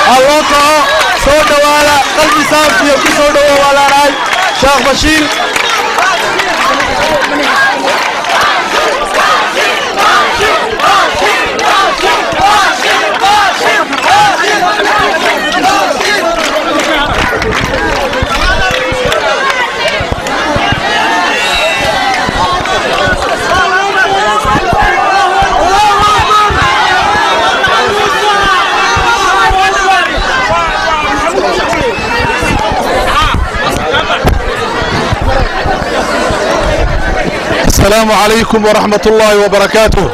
اللوكو صودا ولا قلبي صافي وكي صودا ولا راي شيخ بشير السلام عليكم ورحمة الله وبركاته.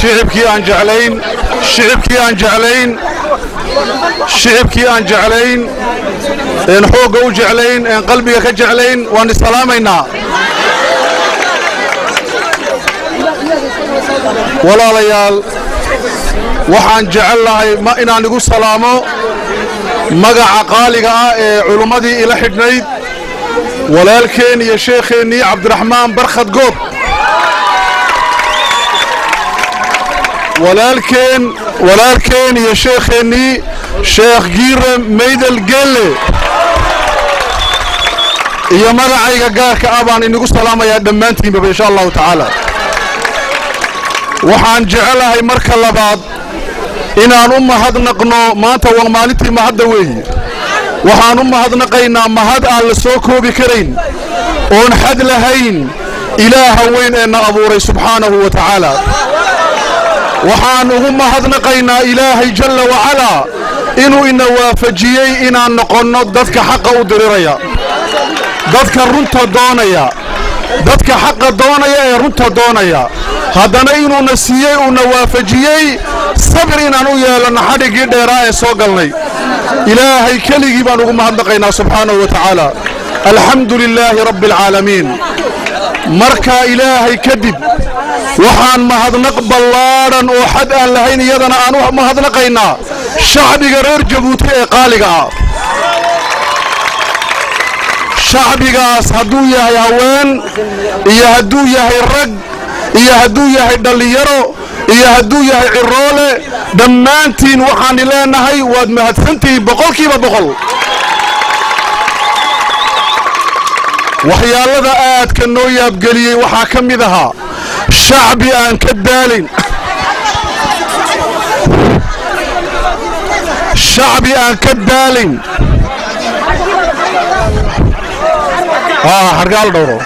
شعبكي أن جعلين إن حوقه جعلين إن قلبي كجعلين وأن السلامينا ولا ليال وحان جعل ما إنا نقول سلامه مقع قالقة علمدي إلى حدنيد ولكن يا شيخني عبد الرحمن برخد قوب ولكن يا شيخني شيخ جير ميد القلي يا مرعي قارك أبان إني قصة لما يدمانتين بإن شاء الله تعالى وحان جعلها مركة لبعض إن هاد نقنو ما تول مالتي ما هاد ويه وحان هاد نقينا ما هاد على سوكو بكرين ونحد لهين إله وين إن أبوري سبحانه وتعالى وحان هاد نقينا إلهي جل وعلا إن وافجيي إن نقنو دادك حق ودريريا دادك رنتا دونيا دادك حق دونيا رنتا دونيا هادنا إنو نسيي ونوافجيي صبر إنو يالنا حدقي ديراء سوقلني إلهي كلي بانو مهدقينا سبحانه وتعالى الحمد لله رب العالمين مركا إلهي كذب وحان مهدنق بلارا وحد أن لهين يدنا أنو مهدنقينا شعبي غير جبوتي قالقا شعبي قاس هدو يهي هوين يهدو يهي الرق يهدو يهي دليرو يهدو يهي عرولة دمانتين وحان لانهي واد مهدفنتي بقول كيبا بقول وحيالة ذا آد كنو يابقلي وحاكم ذها شعبي آن كدالين شعبي آن كدالين حرقال دورو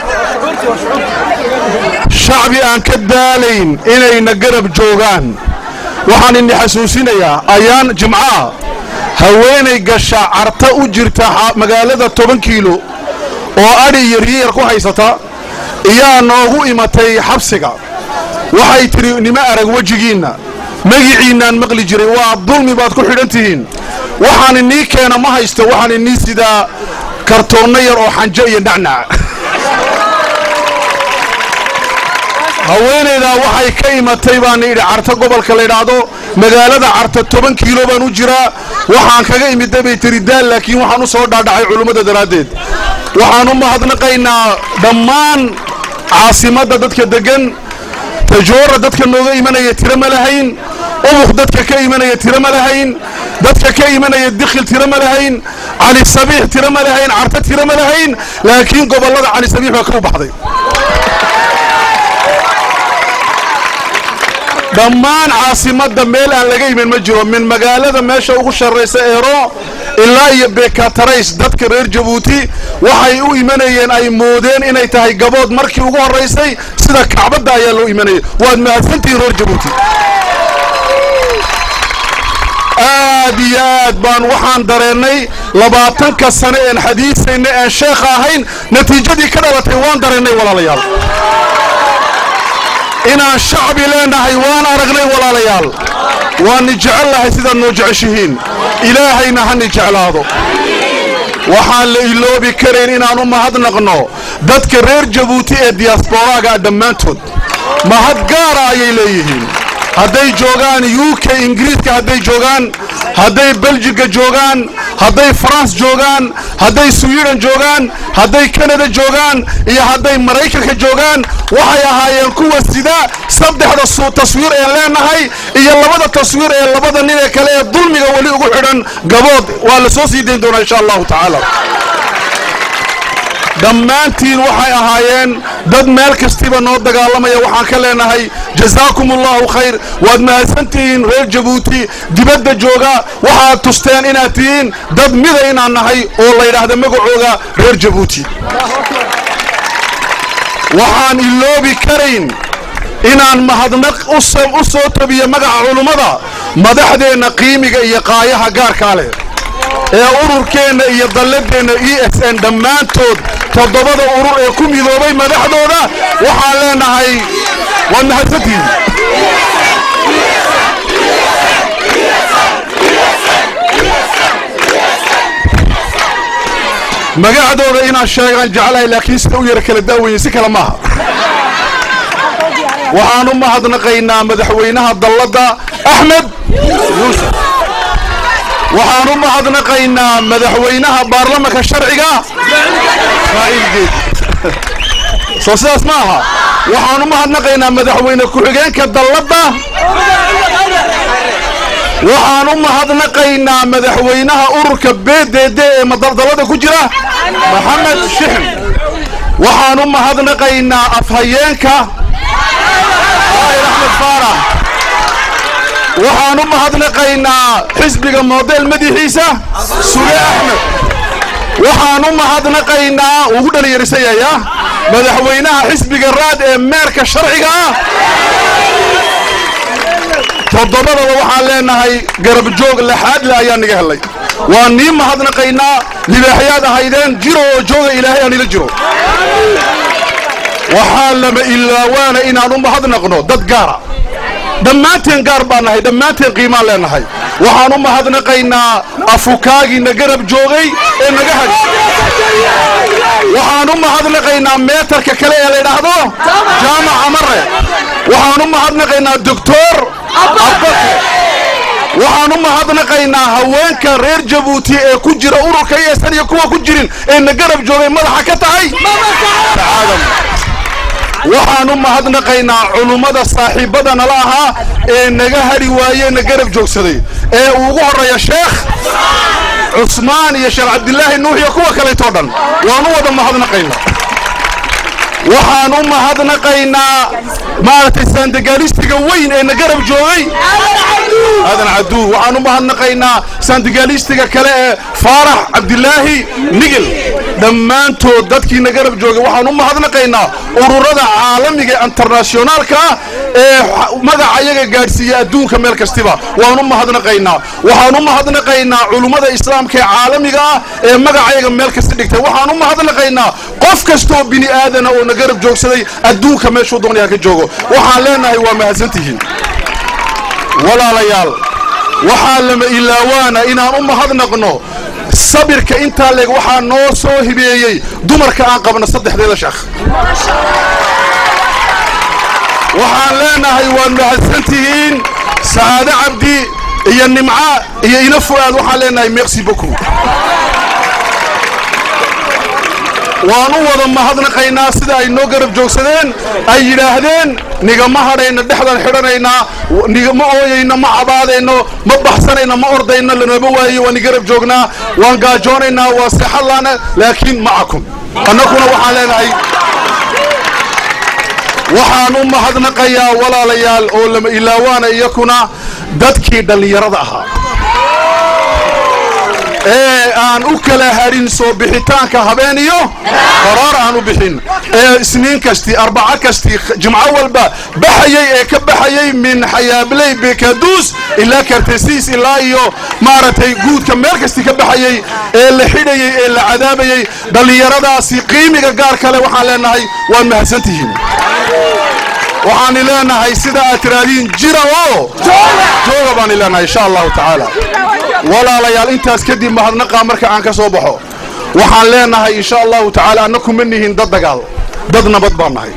شعبي آن كدالين إني نقرب جوغان وحان إني حسوسينيا أيان جمعة هويني قشا عرطة أجرتا مقالة 10 كيلو وأري يرير كو حيستا إيا نوغو إماتي حبسيقا وحي تري نما أرق وجيقينا مقعينا مقلي جري والظلمي باد كل حدنتين وحان إني كينا ما هيستا وحان إني سيدا كرتونير أو حنجي نعنع هوين إذا وحي كيمة تيباني عرطة قبل كاليرادو مقالة عرطة 10 كيلو بانو جرا وحان كاقي مدبي تريدال لكن وحانو صور دعي علومة دراديد وحانو مهدنقينا دمان عاصمة دادك دقن تجور دادك النوغة إيمانا يترم لهين أبوخ دادك كإيمانا يترم لهين دادك كإيمانا يدخل ترم لهين علي الصبيح ترم لهين عرطة ترم لهين لكن قبل الله علي الصبيح وكرو بحضي دمان عاصمة دميل أن لقي من مجرى من مقالة ماشا وغش الرئيس إيرو إلا يبقى تريس دادك رير جبوتي وحي او إيمانيين أي مودين إني تهي قبود مركي وغو الرئيسي سيدا كعبد دا يالو إيمانيين واد مهدفنتي رير جبوتي آديات بان وحان داريني 20 سنة إن حديثين إن شيخاهين نتيجة دي كده وطيوان داريني ولا ليال إنا الشعب لنا حيوان أرغلي ولا ليال وأن نجعل لها سيدا نوجعشهين إلهينا هن نجعل هذا وحال إلو بكرين إنا نما هاد نغنو داد كرير جبوتي الدياسبورا قاعد دمانتود ما هاد قارا يليهين hadday joogaan UK ingiriiska hadday joogaan hadday belgiga joogaan hadday France joogaan hadday Sweden joogaan hadday Canada joogaan iyo hadday Mareykanka joogaan waxay ahaayeen kuwa sida saddexda taswiir ee leenahay iyo labada taswiir ee labada nin ee kale ee dulmiga wali ugu xidhan gabood waa la soo sii deyn doonaa insha Allah ta'ala dhammaantiin waxay ahaayeen dad meel kastiba noo dagaalamaya waxaan ka leenahay jazaakumullahu khayr waad mahadsantihiin reer Jabuuti dibadda jooga waxaad tusteen inaad tihiin dad mida inaan nahay oo la yiraahdo magacooda reer Jabuuti waxaan iloobi karayn inaan mahadnaq u soo tabiyo magaca culimada madaxdeena qiimiga iyo qaayaha gaarka leh ee ururkeena iyo dalladeena ESN dhammaantood todobada urur ee ku midoobay madaxdooda waxaan leenahay waa mahadsantiin magacdooda inaan sheegaan jeclahay laakiin sida u yara kala daaweeyay si kala maaha waxaan u mahadnaqaynaa madaxweynaha dallada Axmed Yuusuf waxaan u mahadnaqaynaa madaxweynaha baarlamaanka sharciga Ismaaciil Geed soo sidaas maaha waxaan u mahadnaqaynaa madaxweyne ku-xigeenka dallada waxaan u mahadnaqaynaa madaxweynaha ururka BDD ee madaldalada ku jira Maxamed Shixin waxaan u mahadnaqaynaa afhayeenka Ahmed Farah waxaan u mahadnaqaynaa xisbiga model madaxiisa Sule Ahmed waxaan u mahadnaqaynaa ugu dhalinyarayaya madaxweynaha xisbiga raad ee meerka sharciga todobada waxaan leenahay garab joog laxaad la ayaan naga helay waan nii mahadnaqaynaa libaaxyaad ahaydeen jiro oo jooga ilaahay aan ila jiro waxaa lama ilaawaana inaan u mahadnaqno dad gaara dhammaanteen gaar baan nahay dhammaanteen qiimaan leenahay waxaan u mahadnaqaynaa afukaagiina garab joogay ee naga hadhi waxaan u mahadnaqaynaa meetarka kale ee la yidhaahdo jaamac amare waxaan u mahadnaqaynaa doctor Abbakar waxaan u mahadnaqaynaa haweenka reer Jabuuti ee ku jira ururka ESN iyo kuwa ku jirin ee na garab joogay madaxa ka tahay waxaan u mahadnaqaynaa culimada saaxiibadana la ahaa ee naga hadhi waayeen garab joogsaday ee ugu horeeya Sheekh Usmaan iyo Sheekh Cabdillaahi Nuux iyo kuwa kale oo dhan waan u wada mahadnaqaynaa waxaan u mahadnaqaynaa maartay sandigaalistiga weyn ee nagarab joogay adan Cabdu waxaan u mahadnaqaynaa sandigaalistiga kale ee Faarax Cabdillaahi Nigel dhammaantood dadkii nagarab joogay waxaan u mahadnaqaynaa ururada caalamiga internationalka ee magaca iyaga gaarsiiya adduunka meel kastiba waan u mahadnaqaynaa waxaan u mahadnaqaynaa culimada islaamka ee caalamiga ee magaca iyaga meel kasta dhigtay waxaan u mahadnaqaynaa qof kasto bini aadana oo nagarab joogsaday adduunka meeshuu doonaya ka joogo waxaan leenahay waa mahadsantihiin walaalayaal waxaa lama ilaawaana inaan u mahadnaqno sabirka inta leeg waxaa noo soo hibeeyay dumarka aan qabna saddexdeeda sheekh waxaan leenahay waa mahadsantihiin Saada Cabdi iyo Nimca iyo Ina Fuad waxaan leenahay merci beaucoup waanu wada mahadnaqaynaa sida ay noo garab joogsadeen ay yiraahdeen nigama hadhayna dhexdan xidhanayna nigama ooyayna ma cabaadayno ma baxsanayna ma ordayna lanaba waayo waan garab joognaa waan gaajoonaynaa waa saxalana laakiin macakum annakuna waxaan leenahay waxaan u mahadnaqayaa walaalayaal oo lama ilaawaana iyakuna dadkii dhalinyarada ahaa aan u kala harin soo bixitaanka habeen iyo qaraar aan u bixin isniin kasti arbaca kasti jimco walba baxayay ee ka baxayay min Xayaabley Bekaduus ilaa Kartasiis ilaa iyo maaratay guudka meel kasti ka baxayay ee la xidhayay ee la cadaabayay dhalinyaradaasi qiimiga gaar kale waxaan leenahay waan mahadsantihiin waxaan leenahay sida aad tiraadiin jira oo jooga baan leenahay insha Allah ta'ala walaalayaal intaas kadib mahadnaqa marka aan ka soo baxo waxaan leenahay insha Allah ta'ala annaku manihin dad dagaal dad nabad baan nahay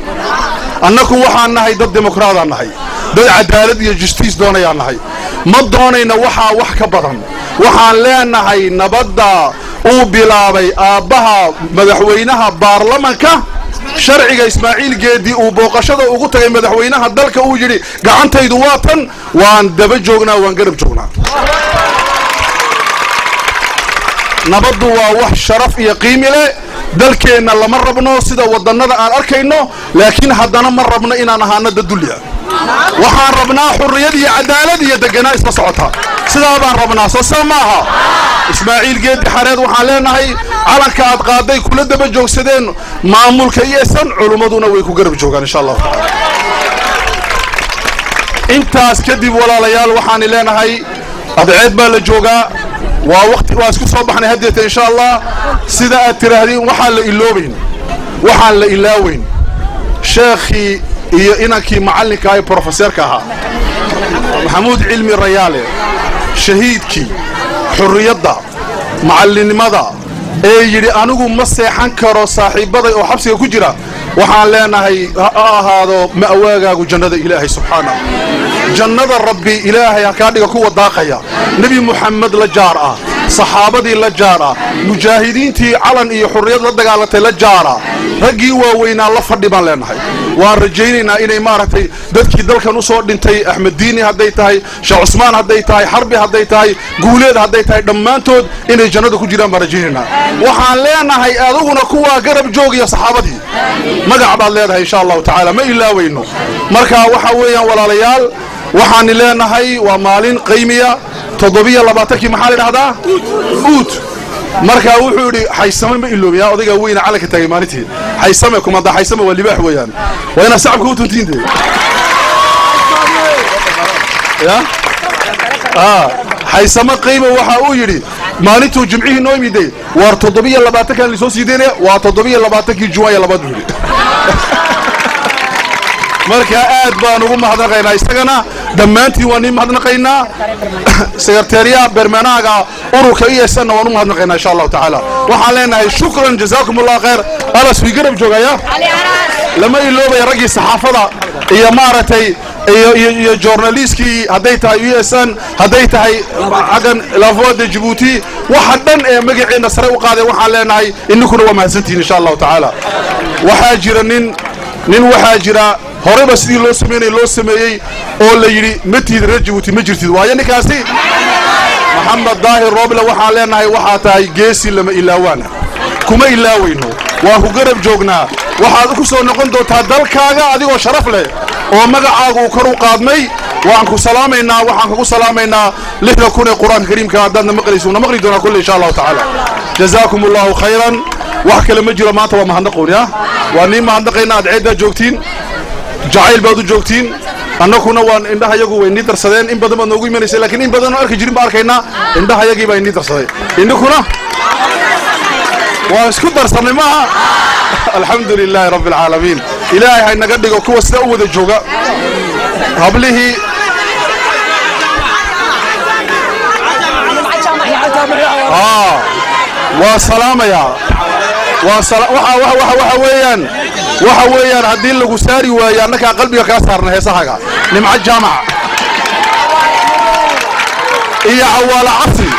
annaku waxaan nahay dad dimuqraad nahay dad cadaalad iyo justice doonayaan nahay ma doonayna waxa wax ka badan waxaan leenahay nabadda uu bilaabay aabaha madaxweynaha baarlamaanka sharciga Ismaaciil Geedi uu booqashada ugu tagay madaxweynaha dalka uu yiri gacantaydu waa tan waan daba joognaa waan garab joognaa nabaddu waa wax sharaf iyo qiimo leh dalkeena lama rabno sida wadanada aan arkayno laakiin haddana ma rabno inaan ahaano dad dulya waxaan rabnaa xurriyad iyo cadaalad iyo deganaa isla socota sidaa baan rabnaa soo maaha Ismaaciil Geedi xareed waxaan leenahay calanka aad qaaday kula daba joogsadeen maamulka yeesan culumaduna way ku garab joogaan insha Allah intaas kadib walaalayaal waxaan leenahay adceed baa la joogaa waa waqti waa isku soo baxnay hadeeta insha Allah sida aad tiraahdeen waxa la iloobayn waxaan la ilaaweyn sheekhi iyo inankii macallinka ay professorka ahaa Maxamuud Cilmi Rayaale shahiidkii xurriyadda macallinimada ee yiri anigu ma seexan karo saaxiibaday oo xabsiga ku jira waxaan leenahay ahaado ma'waagaagu jannada Ilaahay subhanahu jannada rabbi Ilaahay ka dhiga kuwa daaqaya nabi Muhammad la jaar ah saxaabadii la jaar ah mujaahidiintii calan iyo xurriyad la dagaalatay la jaar ah ragii waaweynaa la fadhi baan leenahay waan rajaynaynaa inay maaragtay dadkii dalkan u soo dhintay Axmed Diini haday tahay Sheekh Usmaan haday tahay Harbi haday tahay Guuleed haday tahay dhamaantood inay jannada ku jiraan baan rajaynaynaa waxaan leenahay aduguna kuwa garab joogiya saxaabadii magac baad leedahay insha Allah taala ma ilaaweyno marka waxa weeyaan walaalayaal waxaan leenahay waa maalin qiimiya 720 maxaa la dhahdaa uut marka wuxuu yiri haysama ma iloobiya odayga weyna calanka tagay maalintii haysama kuma da haysama waa libaax weeyaan waa ina shacabku u tuntiinde ya haysama qiimo waxa uu yiri maalintuu jimcihi noo yimiday war 720 kan lisoo siideena waa 720 Juwaay labaad yiri marka aad baan ugu mahadnaqaynaa isagana dhammaantii waan in mahadnaqaynaa secretariat barnaamijka ururka ISN waan u mahadnaqaynaa insha Allah taala waxaan leenahay shukran jazaakumullahu khair alas fi garab joogaya lama iloobay ragii saxaafada iyo maaratay iyo journalistkii haday tahay ISN haday tahay agan lafooda Djibouti waxa dhan ee magaceena sare u qaaday waxaan leenahay inkuna waa mahadsantiin insha Allah taala waxa jira nin waxa jira horeba sidii loo sameeyay oo la yiri matid Djibouti ma jirtid waa yankaasi Maxamed Daahir Roble waxa leenahay waxa tahay geesi lama ilaawana kuma ilaaweyno waan ku garab joognaa waxaad ku soo noqon doontaa dalkaaga adigoo sharaf leh oo magacaagu kor u qaadmay waan ku salaameynaa waxaan ku salaameynaa 60 Qur'aan Kariimka hadana maqlayso maqli doona kulli insha Allah taala jazaakumullahu khayran wax kale ma jiro maanta waa mahadnaqoon waa nin mahadnaqayna adceeda joogtiin jacayl baad u joogtiin annaguna waan indhaha iyagu way ni darsadeen in badan noogu imanaysa laakiin in badan oo arki jirin ba arkayna indhaha iyagii baa ni darsaday indhukuna waa isku darsanay ma alxamdulillah rabbil alamin ilaahay hay naga dhigo kuwa sida u wada jooga hablihi waa salaamaya waxa weeyaan hadii lagu saari waayo annaka qalbiga ka saarna heesahaga nimca jaamac iyo awala asri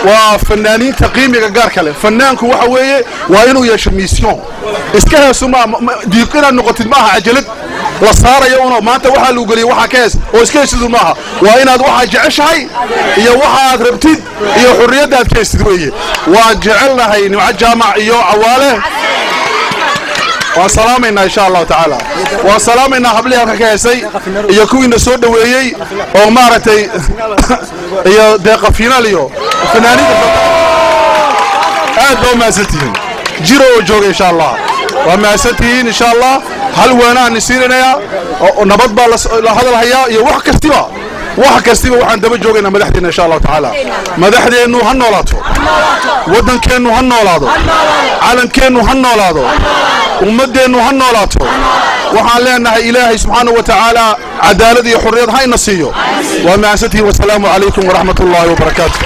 waa fanaaniin qiimiga gaar kale fanaanku waxa weeye waa inuu yeesho mission iska heesuma diiqina noqotid maaha ajalad la saarayo una maanta waxa lagu galiyay waxa ka hees oo iska heesidu maaha waa inaad waxa jeceshahay iyo waxa aad rabtid iyo xurriyada aad ka heesid weeye waa jecelnahay nimca jaamac iyo awaale وسلامنا إن شاء الله تعالى وسلامنا حبليها كهسي يكون نسود ويجي أو مارتي هي دقة فيناليو فنانين هذا ما ستين جيرو جوج إن شاء الله وما ستين إن شاء الله هل وانا نسيرنا يا نبض هذا الحياة يوح كستيبا واحد كستيبا وحن دبج جوجنا مدحتنا إن شاء الله تعالى مدحنا إنه هنولاتو ودن كأنه هنولاتو عالم كأنه هنولاتو ومدة إنه هنولاتو وحالنا إلهي سبحانه وتعالى عدالة وحرية هاي نصيه وما ستين والسلام عليكم ورحمة الله وبركاته